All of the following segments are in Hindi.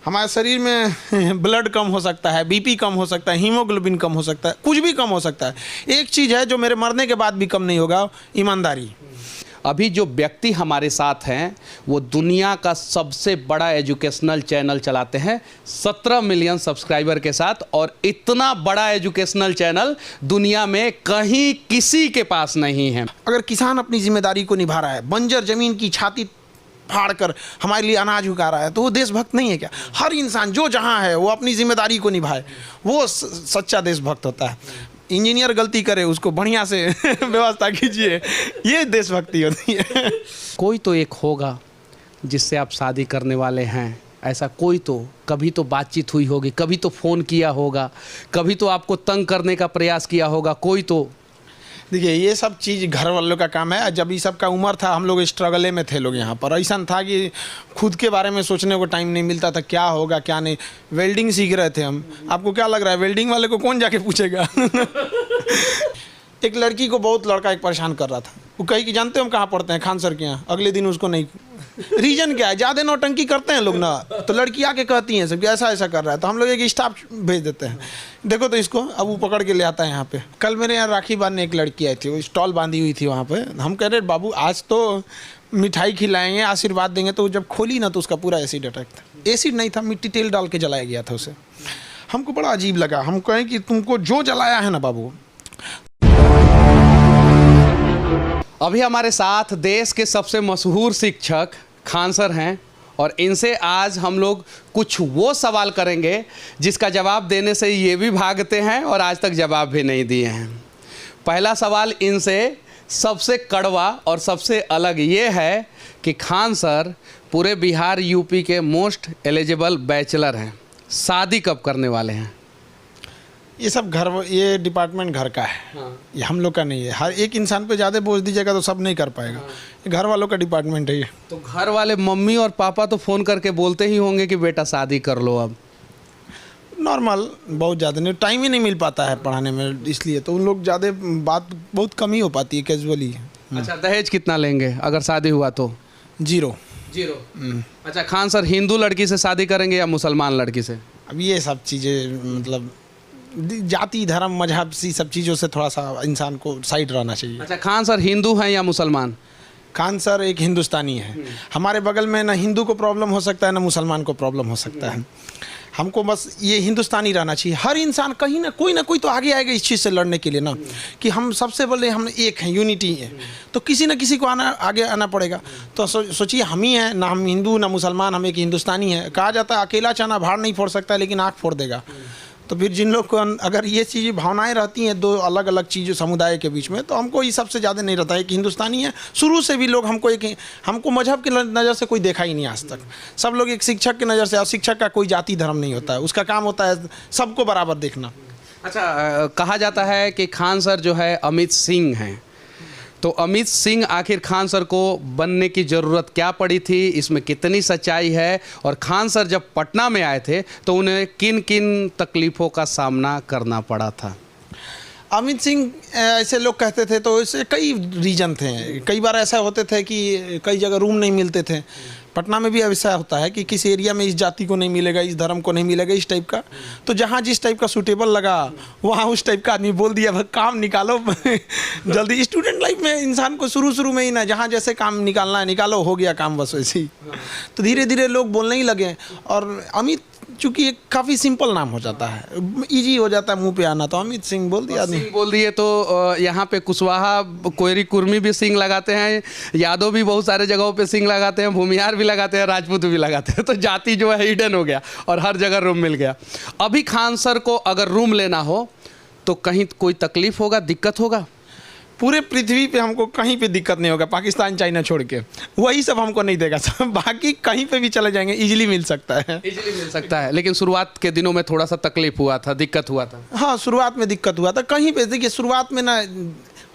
हमारे शरीर में ब्लड कम हो सकता है, बीपी कम हो सकता है, हीमोग्लोबिन कम हो सकता है, कुछ भी कम हो सकता है। एक चीज़ है जो मेरे मरने के बाद भी कम नहीं होगा, ईमानदारी। अभी जो व्यक्ति हमारे साथ हैं वो दुनिया का सबसे बड़ा एजुकेशनल चैनल चलाते हैं 17 मिलियन सब्सक्राइबर के साथ, और इतना बड़ा एजुकेशनल चैनल दुनिया में कहीं किसी के पास नहीं है। अगर किसान अपनी जिम्मेदारी को निभा रहा है, बंजर जमीन की छाती फाड़ कर हमारे लिए अनाज उगा रहा है, तो वो देशभक्त नहीं है क्या? हर इंसान जो जहाँ है वो अपनी जिम्मेदारी को निभाए, वो सच्चा देशभक्त होता है। इंजीनियर गलती करे उसको बढ़िया से व्यवस्था कीजिए, ये देशभक्ति होती है। कोई तो एक होगा जिससे आप शादी करने वाले हैं, ऐसा कोई तो कभी तो बातचीत हुई होगी, कभी तो फ़ोन किया होगा, कभी तो आपको तंग करने का प्रयास किया होगा कोई तो। देखिए ये सब चीज़ घर वालों का काम है। जब ये सब का उम्र था हम लोग स्ट्रगले में थे लोग यहाँ पर। ऐसा था कि खुद के बारे में सोचने को टाइम नहीं मिलता था, क्या होगा क्या नहीं। वेल्डिंग सीख रहे थे हम। आपको क्या लग रहा है वेल्डिंग वाले को कौन जाके पूछेगा? एक लड़की को बहुत लड़का एक परेशान कर रहा था। वो कही कि जानते हो हम कहाँ पढ़ते हैं? खान सर के यहाँ। अगले दिन उसको नहीं। रीजन क्या है? ज़्यादा नौटंकी करते हैं लोग ना, तो लड़की आके कहती हैं सब ऐसा ऐसा कर रहा है, तो हम लोग एक स्टाफ भेज देते हैं, देखो तो इसको। अब वो पकड़ के ले आता है यहाँ पे। कल मेरे यहाँ राखी बांधने एक लड़की आई थी, वो स्टॉल बांधी हुई थी वहाँ पे। हम कह रहे बाबू आज तो मिठाई खिलाएंगे, आशीर्वाद देंगे, तो जब खोली ना तो उसका पूरा एसिड अटैक था। एसिड नहीं था, मिट्टी तेल डाल के जलाया गया था उसे। हमको बड़ा अजीब लगा। हम कहें कि तुमको जो जलाया है ना बाबू। अभी हमारे साथ देश के सबसे मशहूर शिक्षक खान सर हैं, और इनसे आज हम लोग कुछ वो सवाल करेंगे जिसका जवाब देने से ये भी भागते हैं और आज तक जवाब भी नहीं दिए हैं। पहला सवाल इनसे सबसे कड़वा और सबसे अलग ये है कि खान सर पूरे बिहार यूपी के मोस्ट एलिजिबल बैचलर हैं, शादी कब करने वाले हैं? ये सब ये डिपार्टमेंट घर का है। हाँ। ये हम लोग का नहीं है। हर एक इंसान पे ज़्यादा बोझ दीजिएगा तो सब नहीं कर पाएगा। हाँ। ये घर वालों का डिपार्टमेंट है ये। तो घर वाले मम्मी और पापा तो फ़ोन करके बोलते ही होंगे कि बेटा शादी कर लो अब? नॉर्मल, बहुत ज़्यादा नहीं, टाइम ही नहीं मिल पाता है पढ़ाने में, इसलिए तो उन लोग ज़्यादा बात बहुत कम ही हो पाती है, कैजुअली। अच्छा, दहेज कितना लेंगे अगर शादी हुआ तो? 0। अच्छा, खान सर हिंदू लड़की से शादी करेंगे या मुसलमान लड़की से? अब ये सब चीज़ें मतलब जाति धर्म मजहब सी सब चीज़ों से थोड़ा सा इंसान को साइड रहना चाहिए। अच्छा, खान सर हिंदू हैं या मुसलमान? खान सर एक हिंदुस्तानी है। हमारे बगल में ना हिंदू को प्रॉब्लम हो सकता है ना मुसलमान को प्रॉब्लम हो सकता है। हमको बस ये हिंदुस्तानी रहना चाहिए। हर इंसान कहीं ना कोई तो आगे आएगा इस चीज़ से लड़ने के लिए ना, कि हम सबसे पहले हम एक हैं, यूनिटी है, तो किसी न किसी को आगे आना पड़ेगा। तो सोचिए हम ही हैं ना, हम हिंदू ना मुसलमान, हम एक हिंदुस्तानी है। कहा जाता है अकेला चना भाड़ नहीं फोड़ सकता लेकिन आँख फोड़ देगा। तो फिर जिन लोग को अगर ये चीज़ें भावनाएं रहती हैं दो अलग अलग चीज़ों समुदाय के बीच में, तो हमको ये सबसे ज़्यादा नहीं रहता है कि हिंदुस्तानी है। शुरू से भी लोग हमको मजहब की नज़र से कोई देखा ही नहीं आज तक। सब लोग एक शिक्षक की नज़र से, और शिक्षक का कोई जाति धर्म नहीं होता है, उसका काम होता है सबको बराबर देखना। अच्छा, कहा जाता है कि खान सर जो है अमित सिंह हैं, तो अमित सिंह आखिर खान सर को बनने की ज़रूरत क्या पड़ी थी, इसमें कितनी सच्चाई है? और खान सर जब पटना में आए थे तो उन्हें किन किन तकलीफ़ों का सामना करना पड़ा था? अमित सिंह ऐसे लोग कहते थे, तो इससे कई रीजन थे। कई बार ऐसा होते थे कि कई जगह रूम नहीं मिलते थे। पटना में भी ऐसा होता है कि किसी एरिया में इस जाति को नहीं मिलेगा, इस धर्म को नहीं मिलेगा, इस टाइप का। तो जहाँ जिस टाइप का सूटेबल लगा वहाँ उस टाइप का आदमी बोल दिया भाई काम निकालो जल्दी। स्टूडेंट लाइफ में इंसान को शुरू में ही ना जहाँ जैसे काम निकालना है निकालो, हो गया काम बस वैसे ही। तो धीरे धीरे लोग बोलने ही लगे। और अमित चूँकि एक काफ़ी सिंपल नाम हो जाता है, इजी हो जाता है मुंह पे आना, तो अमित सिंह बोल दिया। सिंह बोल दिए तो यहाँ पे कुशवाहा कोयरी कुर्मी भी सिंह लगाते हैं, यादव भी बहुत सारे जगहों पे सिंह लगाते हैं, भूमिहार भी लगाते हैं, राजपूत भी लगाते हैं। तो जाति जो है हिडन हो गया और हर जगह रूम मिल गया। अभी खान सर को अगर रूम लेना हो तो कहीं कोई तकलीफ होगा, दिक्कत होगा? पूरे पृथ्वी पे हमको कहीं पे दिक्कत नहीं होगा, पाकिस्तान चाइना छोड़ के, वही सब हमको नहीं देगा सब। बाकी कहीं पे भी चले जाएंगे, इजीली मिल सकता है। इजीली मिल सकता है, लेकिन शुरुआत के दिनों में थोड़ा सा तकलीफ हुआ था, दिक्कत हुआ था। हाँ, शुरुआत में दिक्कत हुआ था। कहीं पे देखिए शुरुआत में ना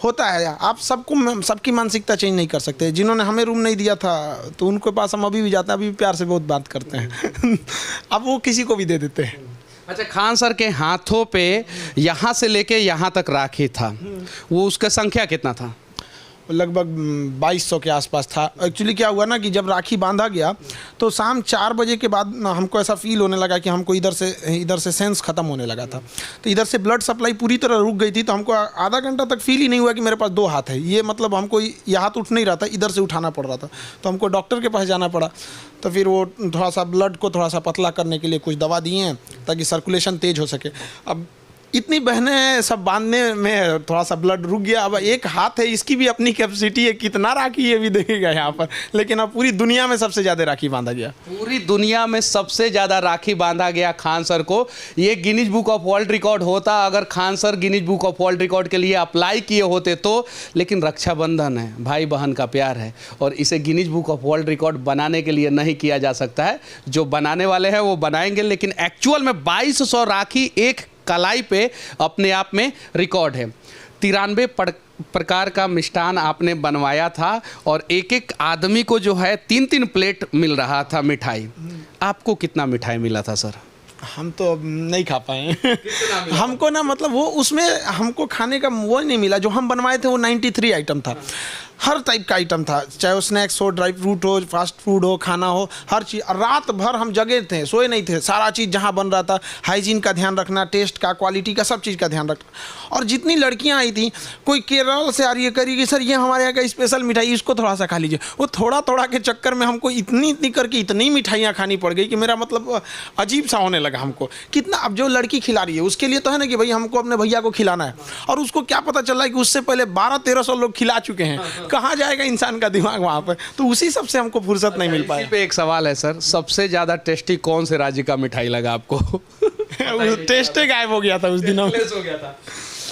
होता है, आप सबकी मानसिकता चेंज नहीं कर सकते। जिन्होंने हमें रूम नहीं दिया था तो उनके पास हम अभी भी जाते हैं, अभी भी प्यार से बहुत बात करते हैं अब वो किसी को भी दे देते हैं। अच्छा, खान सर के हाथों पे यहाँ से लेके यहाँ तक राखी था, वो उसका संख्या कितना था? लगभग 2200 के आसपास था। एक्चुअली क्या हुआ ना कि जब राखी बांधा गया तो शाम 4 बजे के बाद ना हमको ऐसा फील होने लगा कि हमको इधर से सेंस ख़त्म होने लगा था। तो इधर से ब्लड सप्लाई पूरी तरह रुक गई थी। तो हमको आधा घंटा तक फील ही नहीं हुआ कि मेरे पास 2 हाथ है। ये मतलब हमको ये हाथ उठ नहीं रहा था, इधर से उठाना पड़ रहा था। तो हमको डॉक्टर के पास जाना पड़ा। तो फिर वो थोड़ा सा ब्लड को थोड़ा सा पतला करने के लिए कुछ दवा दिए हैं ताकि सर्कुलेशन तेज़ हो सके। अब इतनी बहनें सब बांधने में थोड़ा सा ब्लड रुक गया। अब एक हाथ है, इसकी भी अपनी कैपेसिटी है, कितना राखी ये भी देखेगा यहाँ पर। लेकिन अब पूरी दुनिया में सबसे ज़्यादा राखी बांधा गया। पूरी दुनिया में सबसे ज़्यादा राखी बांधा गया खान सर को। ये Guinness book of world record होता अगर Khan sir Guinness book of world record के लिए अप्लाई किए होते तो। लेकिन रक्षाबंधन है, भाई बहन का प्यार है, और इसे Guinness book of world record बनाने के लिए नहीं किया जा सकता है। जो बनाने वाले हैं वो बनाएंगे, लेकिन एक्चुअल में 2200 राखी एक कलाई पे अपने आप में रिकॉर्ड है। 93 प्रकार का मिष्ठान आपने बनवाया था और एक एक आदमी को जो है 3-3 प्लेट मिल रहा था मिठाई। आपको कितना मिठाई मिला था सर? हम तो अब नहीं खा पाए हमको ना मतलब वो उसमें हमको खाने का वो नहीं मिला। जो हम बनवाए थे वो 93 आइटम था। हर टाइप का आइटम था, चाहे वो स्नैक्स हो, ड्राई फ्रूट हो, फास्ट फूड हो, खाना हो, हर चीज़। रात भर हम जगे थे, सोए नहीं थे। सारा चीज़ जहाँ बन रहा था, हाइजीन का ध्यान रखना, टेस्ट का, क्वालिटी का, सब चीज़ का ध्यान रखना। और जितनी लड़कियाँ आई थी, कोई केरल से आ रही है, कह रही है कि सर ये हमारे यहाँ का स्पेशल मिठाई, इसको थोड़ा सा खा लीजिए। वो थोड़ा थोड़ा के चक्कर में हमको इतनी करके इतनी मिठाइयाँ खानी पड़ गई कि मेरा मतलब अजीब सा होने लगा हमको। कितना अब जो लड़की खिला रही है उसके लिए तो है ना कि भाई हमको अपने भैया को खिलाना है, और उसको क्या पता चल रहा है कि उससे पहले 1200-1300 लोग खिला चुके हैं। कहाँ जाएगा इंसान का दिमाग वहाँ पर? तो उसी सब से हमको फुर्सत नहीं मिल पाया। इसी पे एक सवाल है सर, सबसे ज़्यादा टेस्टी कौन से राज्य का मिठाई लगा आपको? टेस्ट गायब हो गया था उस दिनों में। हो गया था।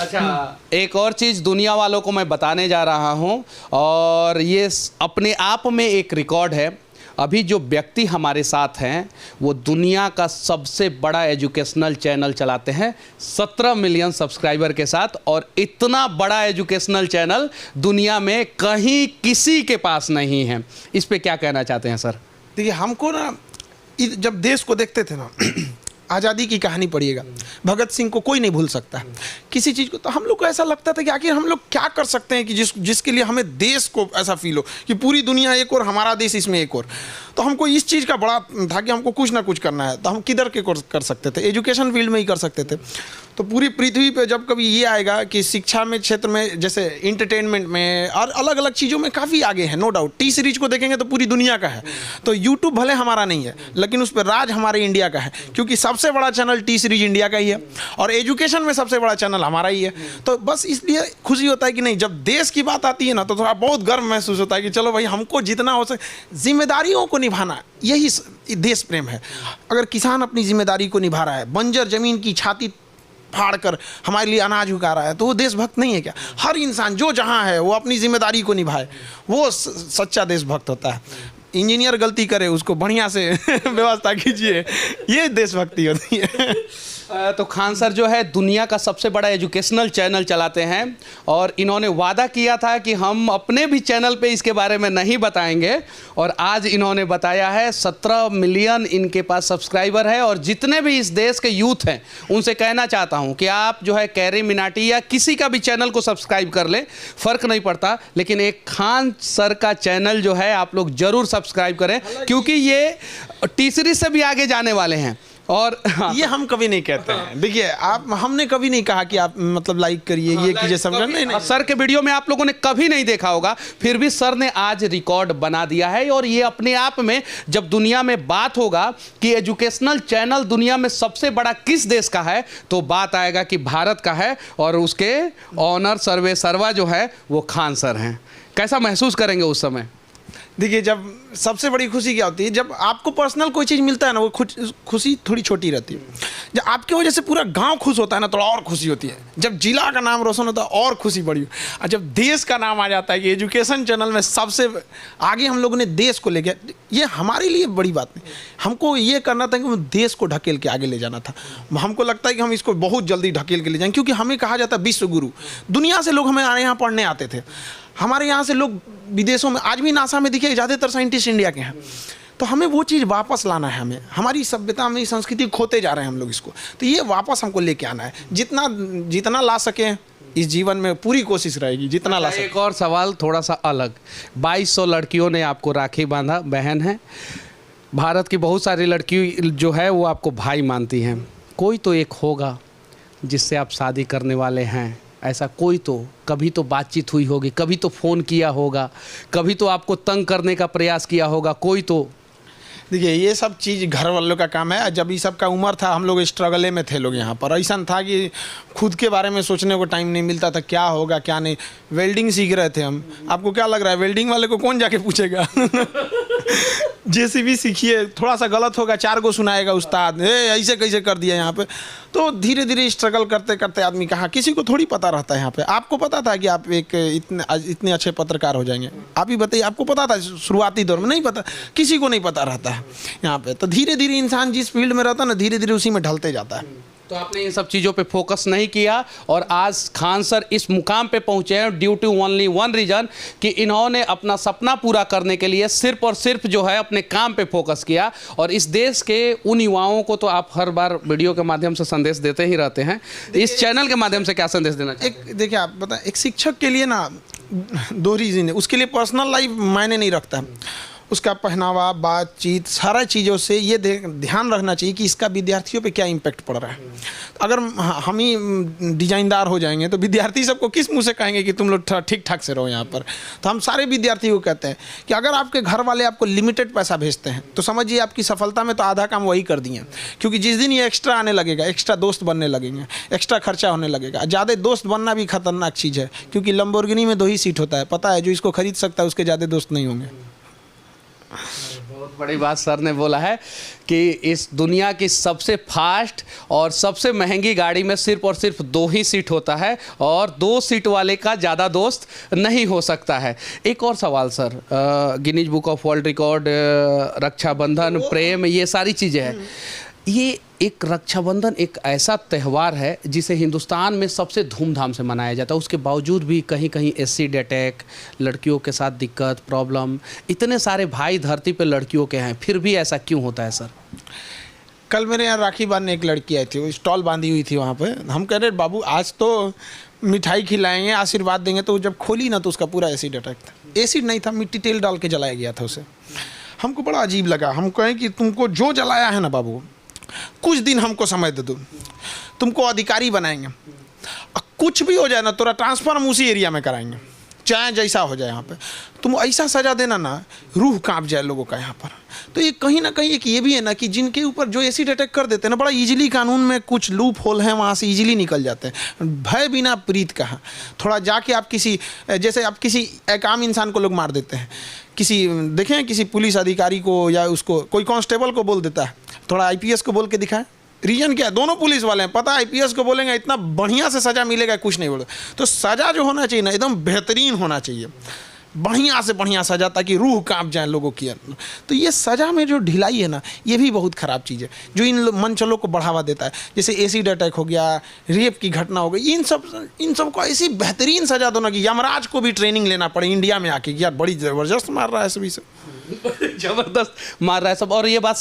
अच्छा, एक और चीज़ दुनिया वालों को मैं बताने जा रहा हूँ, और ये अपने आप में एक रिकॉर्ड है। अभी जो व्यक्ति हमारे साथ हैं वो दुनिया का सबसे बड़ा एजुकेशनल चैनल चलाते हैं 17 मिलियन सब्सक्राइबर के साथ, और इतना बड़ा एजुकेशनल चैनल दुनिया में कहीं किसी के पास नहीं है। इस पे क्या कहना चाहते हैं सर? देखिए, हमको ना जब देश को देखते थे ना आज़ादी की कहानी पढ़िएगा, भगत सिंह को कोई नहीं भूल सकता है, किसी चीज़ को। तो हम लोग को ऐसा लगता था कि आखिर हम लोग क्या कर सकते हैं कि जिसके लिए हमें देश को ऐसा फील हो कि पूरी दुनिया एक और, हमारा देश इसमें एक और। तो हमको इस चीज़ का बड़ा था कि हमको कुछ ना कुछ करना है। तो हम किधर के कर सकते थे? एजुकेशन फील्ड में ही कर सकते थे। तो पूरी पृथ्वी पे जब कभी ये आएगा कि शिक्षा में क्षेत्र में, जैसे इंटरटेनमेंट में और अलग अलग चीज़ों में काफ़ी आगे है, नो डाउट। टी सीरीज को देखेंगे तो पूरी दुनिया का है। तो यूट्यूब भले हमारा नहीं है, लेकिन उस पर राज हमारे इंडिया का है, क्योंकि सबसे बड़ा चैनल टी सीरीज इंडिया का ही है, और एजुकेशन में सबसे बड़ा चैनल हमारा ही है। तो बस इसलिए खुशी होता है कि नहीं, जब देश की बात आती है ना तो थोड़ा बहुत गर्व महसूस होता है कि चलो भाई, हमको जितना हो सके जिम्मेदारियों को निभाना, यही देश प्रेम है। अगर किसान अपनी जिम्मेदारी को निभा रहा है, बंजर जमीन की छाती फाड़ कर हमारे लिए अनाज उगा रहा है, तो वो देशभक्त नहीं है क्या? हर इंसान जो जहाँ है वो अपनी जिम्मेदारी को निभाए, वो सच्चा देशभक्त होता है। इंजीनियर गलती करे, उसको बढ़िया से व्यवस्था कीजिए, ये देशभक्ति होती है। तो खान सर जो है दुनिया का सबसे बड़ा एजुकेशनल चैनल चलाते हैं, और इन्होंने वादा किया था कि हम अपने भी चैनल पे इसके बारे में नहीं बताएंगे, और आज इन्होंने बताया है। 17 मिलियन इनके पास सब्सक्राइबर है। और जितने भी इस देश के यूथ हैं उनसे कहना चाहता हूं कि आप जो है कैरी मिनाटी या किसी का भी चैनल को सब्सक्राइब कर ले, फ़र्क नहीं पड़ता, लेकिन एक खान सर का चैनल जो है आप लोग ज़रूर सब्सक्राइब करें, क्योंकि ये टी सीरीज से भी आगे जाने वाले हैं। और ये हम कभी नहीं कहते हैं। देखिए, हमने कभी नहीं कहा कि आप मतलब लाइक करिए, ये कीजिए, सब नहीं। सर के वीडियो में आप लोगों ने कभी नहीं देखा होगा, फिर भी सर ने आज रिकॉर्ड बना दिया है। और ये अपने आप में, जब दुनिया में बात होगा कि एजुकेशनल चैनल दुनिया में सबसे बड़ा किस देश का है, तो बात आएगा कि भारत का है, और उसके ऑनर सर्वे सर्वा जो है वो खान सर हैं। कैसा महसूस करेंगे उस समय? देखिए, जब सबसे बड़ी खुशी क्या होती है, जब आपको पर्सनल कोई चीज़ मिलता है ना, वो खुशी थोड़ी छोटी रहती है। जब आपकी वजह से पूरा गांव खुश होता है ना, थोड़ा और खुशी होती है। जब जिला का नाम रोशन होता है, और खुशी बड़ी। और जब देश का नाम आ जाता है कि एजुकेशन चैनल में सबसे आगे हम लोगों ने देश को ले गया, ये हमारे लिए बड़ी बात नहीं। हमको ये करना था कि देश को ढकेल के आगे ले जाना था। हमको लगता है कि हम इसको बहुत जल्दी ढकेल के ले जाएंगे, क्योंकि हमें कहा जाता है विश्व गुरु। दुनिया से लोग हमारे यहाँ पढ़ने आते थे। हमारे यहाँ से लोग विदेशों में, आज भी नासा में दिखे ज़्यादातर साइंटिस्ट इंडिया के हैं। तो हमें वो चीज़ वापस लाना है। हमें हमारी सभ्यता, हमारी संस्कृति खोते जा रहे हैं हम लोग इसको, तो ये वापस हमको लेके आना है। जितना ला सकें इस जीवन में पूरी कोशिश रहेगी जितना ला सकते। एक और सवाल थोड़ा सा अलग, 2200 लड़कियों ने आपको राखी बांधा, बहन है। भारत की बहुत सारी लड़की जो है वो आपको भाई मानती हैं, कोई तो एक होगा जिससे आप शादी करने वाले हैं, ऐसा कोई तो, कभी तो बातचीत हुई होगी, कभी तो फ़ोन किया होगा, कभी तो आपको तंग करने का प्रयास किया होगा, कोई तो। देखिए ये सब चीज़ घर वालों का काम है। जब ये सब का उम्र था हम लोग स्ट्रगले में थे लोग यहाँ पर, ऐसा था कि खुद के बारे में सोचने को टाइम नहीं मिलता था, क्या होगा क्या नहीं। वेल्डिंग सीख रहे थे हम, आपको क्या लग रहा है वेल्डिंग वाले को कौन जाके पूछेगा जेसीबी सीखिए, थोड़ा सा गलत होगा 4 को सुनाएगा उस्ताद, ऐसे कैसे कर दिया यहाँ पे। तो धीरे धीरे स्ट्रगल करते करते आदमी कहाँ, किसी को थोड़ी पता रहता है यहाँ पे। आपको पता था कि आप एक इतने अच्छे पत्रकार हो जाएंगे? आप ही बताइए, आपको पता था शुरुआती दौर में? नहीं पता, किसी को नहीं पता रहता है यहाँ पे। तो धीरे धीरे इंसान जिस फील्ड में रहता है ना, धीरे धीरे उसी में ढलते जाता है। तो आपने इन सब चीज़ों पे फोकस नहीं किया और आज खान सर इस मुकाम पे पहुंचे हैं due to only one reason कि इन्होंने अपना सपना पूरा करने के लिए सिर्फ और सिर्फ जो है अपने काम पे फोकस किया। और इस देश के उन युवाओं को तो आप हर बार वीडियो के माध्यम से संदेश देते ही रहते हैं, इस चैनल के माध्यम से क्या संदेश देना चाहिए? एक देखिए, आप बताएं, एक शिक्षक के लिए ना 2 रीज़न है। उसके लिए पर्सनल लाइफ मायने नहीं रखता है, उसका पहनावा, बातचीत, सारा चीज़ों से ये ध्यान रखना चाहिए कि इसका विद्यार्थियों पे क्या इम्पैक्ट पड़ रहा है। अगर हम ही डिजाइनदार हो जाएंगे तो विद्यार्थी सबको किस मुंह से कहेंगे कि तुम लोग ठीक ठाक से रहो यहाँ पर। तो हम सारे विद्यार्थियों को कहते हैं कि अगर आपके घर वाले आपको लिमिटेड पैसा भेजते हैं तो समझिए आपकी सफलता में तो आधा काम वही कर दिए। क्योंकि जिस दिन ये एक्स्ट्रा आने लगेगा, एक्स्ट्रा दोस्त बनने लगेंगे, एक्स्ट्रा खर्चा होने लगेगा। ज़्यादा दोस्त बनना भी खतरनाक चीज़ है, क्योंकि लंबोर्गिनी में 2 ही सीट होता है, पता है, जो इसको खरीद सकता है उसके ज़्यादा दोस्त नहीं होंगे। बहुत बड़ी बात सर ने बोला है कि इस दुनिया की सबसे फास्ट और सबसे महंगी गाड़ी में सिर्फ और सिर्फ 2 ही सीट होता है और 2 सीट वाले का ज़्यादा दोस्त नहीं हो सकता है। एक और सवाल sir, Guinness book of world record, Rakshabandhan, प्रेम, ये सारी चीज़ें हैं। ये एक रक्षाबंधन एक ऐसा त्यौहार है जिसे हिंदुस्तान में सबसे धूमधाम से मनाया जाता है, उसके बावजूद भी कहीं कहीं एसिड अटैक, लड़कियों के साथ दिक्कत, प्रॉब्लम, इतने सारे भाई धरती पे लड़कियों के हैं, फिर भी ऐसा क्यों होता है सर? कल मेरे यहाँ राखी बांधने एक लड़की आई थी, वो स्टॉल बांधी हुई थी वहाँ पे। हम कह रहे बाबू आज तो मिठाई खिलाएंगे, आशीर्वाद देंगे, तो जब खोली ना तो उसका पूरा एसिड अटैक था। एसिड नहीं था, मिट्टी तेल डाल के जलाया गया था उसे। हमको बड़ा अजीब लगा। हम कहें कि तुमको जो जलाया है ना बाबू, कुछ दिन हमको समय दे दो, तुमको अधिकारी बनाएंगे, कुछ भी हो जाए ना तोरा ट्रांसफर हम उसी एरिया में कराएंगे, चाहे जैसा हो जाए। यहाँ पे तुम ऐसा सजा देना ना, रूह कांप जाए लोगों का यहाँ पर। तो ये कहीं ना कहीं एक ये भी है ना कि जिनके ऊपर जो एसिड अटैक कर देते हैं ना, बड़ा इजीली कानून में कुछ लूप होल है, वहाँ से इजीली निकल जाते हैं। भय बिना प्रीत कहा। थोड़ा जाके आप किसी, जैसे आप किसी एक आम इंसान को लोग मार देते हैं, किसी देखें किसी पुलिस अधिकारी को या उसको कोई कांस्टेबल को बोल देता है, थोड़ा आईपीएस को बोल के दिखाएं। रीजन क्या है? दोनों पुलिस वाले हैं, पता है आईपीएस को बोलेंगे इतना बढ़िया से सज़ा मिलेगा, कुछ नहीं बोले। तो सज़ा जो होना चाहिए ना एकदम बेहतरीन होना चाहिए, बढ़िया से बढ़िया सज़ा, ताकि रूह कांप जाए लोगों की। तो ये सज़ा में जो ढिलाई है ना, ये भी बहुत ख़राब चीज़ है, जो इन मंचलों को बढ़ावा देता है। जैसे एसिड अटैक हो गया, रेप की घटना हो गई, इन सब को ऐसी बेहतरीन सज़ा दो ना कि यमराज को भी ट्रेनिंग लेना पड़े इंडिया में आके, यार बड़ी ज़बरदस्त मार रहा है सभी से। जबरदस्त मार रहा है सब। और ये बात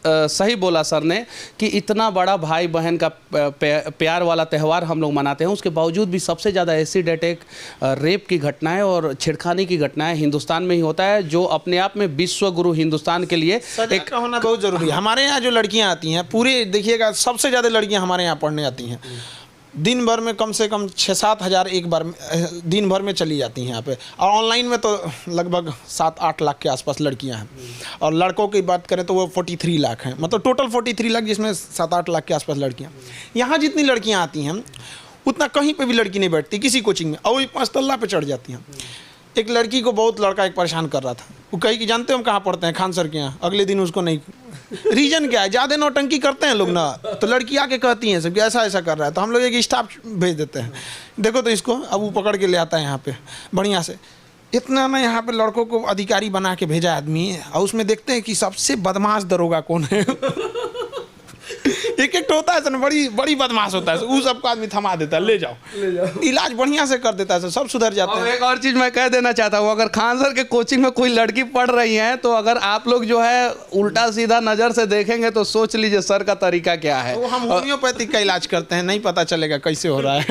सही बोला सर ने कि इतना बड़ा भाई बहन का प्यार वाला त्यौहार हम लोग मनाते हैं, उसके बावजूद भी सबसे ज़्यादा एसिड अटैक, रेप की घटनाएं और छेड़खानी की घटनाएं हिंदुस्तान में ही होता है, जो अपने आप में विश्व गुरु हिंदुस्तान के लिए एक का होना बहुत ज़रूरी है। हमारे यहाँ जो लड़कियाँ आती हैं, पूरे देखिएगा सबसे ज़्यादा लड़कियाँ हमारे यहाँ पढ़ने आती हैं। दिन भर में कम से कम 6-7 हज़ार एक बार दिन भर में चली जाती हैं यहाँ पे। और ऑनलाइन में तो लगभग 7-8 लाख के आसपास लड़कियाँ हैं। और लड़कों की बात करें तो वो 43 लाख हैं, मतलब टोटल 43 लाख, जिसमें 7-8 लाख के आसपास लड़कियाँ। यहाँ जितनी लड़कियाँ आती हैं उतना कहीं पे भी लड़की नहीं बैठती किसी कोचिंग में, और 5 तल्ला पे चढ़ जाती हैं। एक लड़की को बहुत लड़का एक परेशान कर रहा था, वो कही कि जानते हो हम कहाँ पढ़ते हैं? खान सर के यहाँ। अगले दिन उसको नहीं। रीजन क्या है? ज़्यादा नौटंकी करते हैं लोग ना, तो लड़की आके कहती हैं सब कि ऐसा ऐसा कर रहा है, तो हम लोग एक स्टाफ भेज देते हैं, देखो तो इसको। अब वो पकड़ के ले आता है यहाँ पे बढ़िया से। इतना ना यहाँ पे लड़कों को अधिकारी बना के भेजा आदमी, और उसमें देखते हैं कि सबसे बदमाश दरोगा कौन है। एक होता है सर, बड़ी बड़ी बदमाश होता है, वो सबको आदमी थमा देता है, ले जाओ इलाज बढ़िया से कर देता है सर, सब सुधर जाते और हैं। एक और चीज़ मैं कह देना चाहता हूँ, अगर खान सर के कोचिंग में कोई लड़की पढ़ रही है तो अगर आप लोग जो है उल्टा सीधा नज़र से देखेंगे तो सोच लीजिए सर का तरीका क्या है। तो हम होम्योपैथिक का इलाज करते हैं, नहीं पता चलेगा कैसे हो रहा है।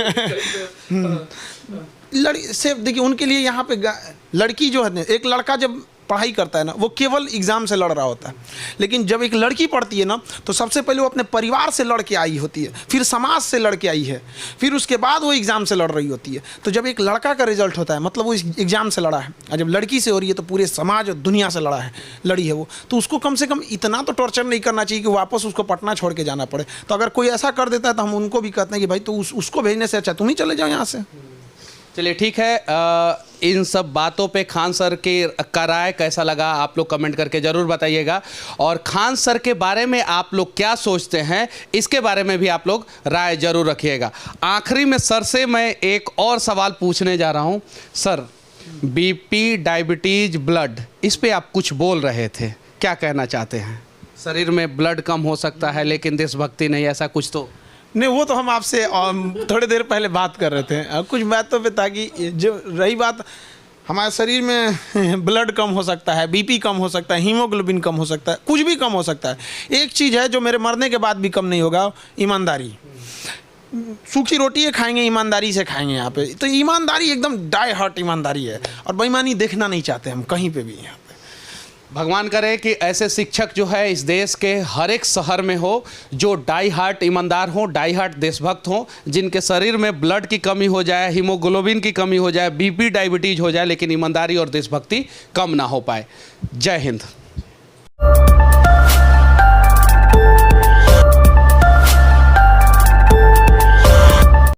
लड़की से देखिए, उनके लिए यहाँ पे लड़की जो है, एक लड़का जब पढ़ाई करता है ना, वो केवल एग्जाम से लड़ रहा होता है, लेकिन जब एक लड़की पढ़ती है ना, तो सबसे पहले वो अपने परिवार से लड़ के आई होती है, फिर समाज से लड़ के आई है, फिर उसके बाद वो एग्जाम से लड़ रही होती है। तो जब एक लड़का का रिजल्ट होता है, मतलब वो एग्जाम से लड़ा है, और जब लड़की से हो रही है तो पूरे समाज और दुनिया से लड़ी है वो, तो उसको कम से कम इतना तो टॉर्चर नहीं करना चाहिए कि वापस उसको पटना छोड़ के जाना पड़े। तो अगर कोई ऐसा कर देता है तो हम उनको भी कहते हैं कि भाई तो उसको भेजने से अच्छा तुम ही चले जाओ यहाँ से। चलिए ठीक है, इन सब बातों पे खान सर का राय कैसा लगा आप लोग कमेंट करके ज़रूर बताइएगा, और खान सर के बारे में आप लोग क्या सोचते हैं इसके बारे में भी आप लोग राय ज़रूर रखिएगा। आखिरी में सर से मैं एक और सवाल पूछने जा रहा हूँ। सर, बीपी, डायबिटीज, ब्लड, इस पे आप कुछ बोल रहे थे, क्या कहना चाहते हैं? शरीर में ब्लड कम हो सकता है लेकिन देशभक्ति नहीं, ऐसा कुछ तो नहीं, वो तो हम आपसे थोड़ी देर पहले बात कर रहे थे कुछ बातों पे, ताकि जो रही बात हमारे शरीर में ब्लड कम हो सकता है, बीपी कम हो सकता है, हीमोग्लोबिन कम हो सकता है, कुछ भी कम हो सकता है। एक चीज़ है जो मेरे मरने के बाद भी कम नहीं होगा, ईमानदारी। सूखी रोटी खाएंगे, ईमानदारी से खाएंगे यहाँ पे, तो ईमानदारी एकदम डाई हार्ट ईमानदारी है, और बेईमानी देखना नहीं चाहते हम कहीं पे भी। यहाँ पे भगवान करे कि ऐसे शिक्षक जो है इस देश के हर एक शहर में हो, जो डाई हार्ट ईमानदार हो, डाई हार्ट देशभक्त हो, जिनके शरीर में ब्लड की कमी हो जाए, हीमोग्लोबिन की कमी हो जाए, बीपी, डायबिटीज हो जाए, लेकिन ईमानदारी और देशभक्ति कम ना हो पाए। जय हिंद।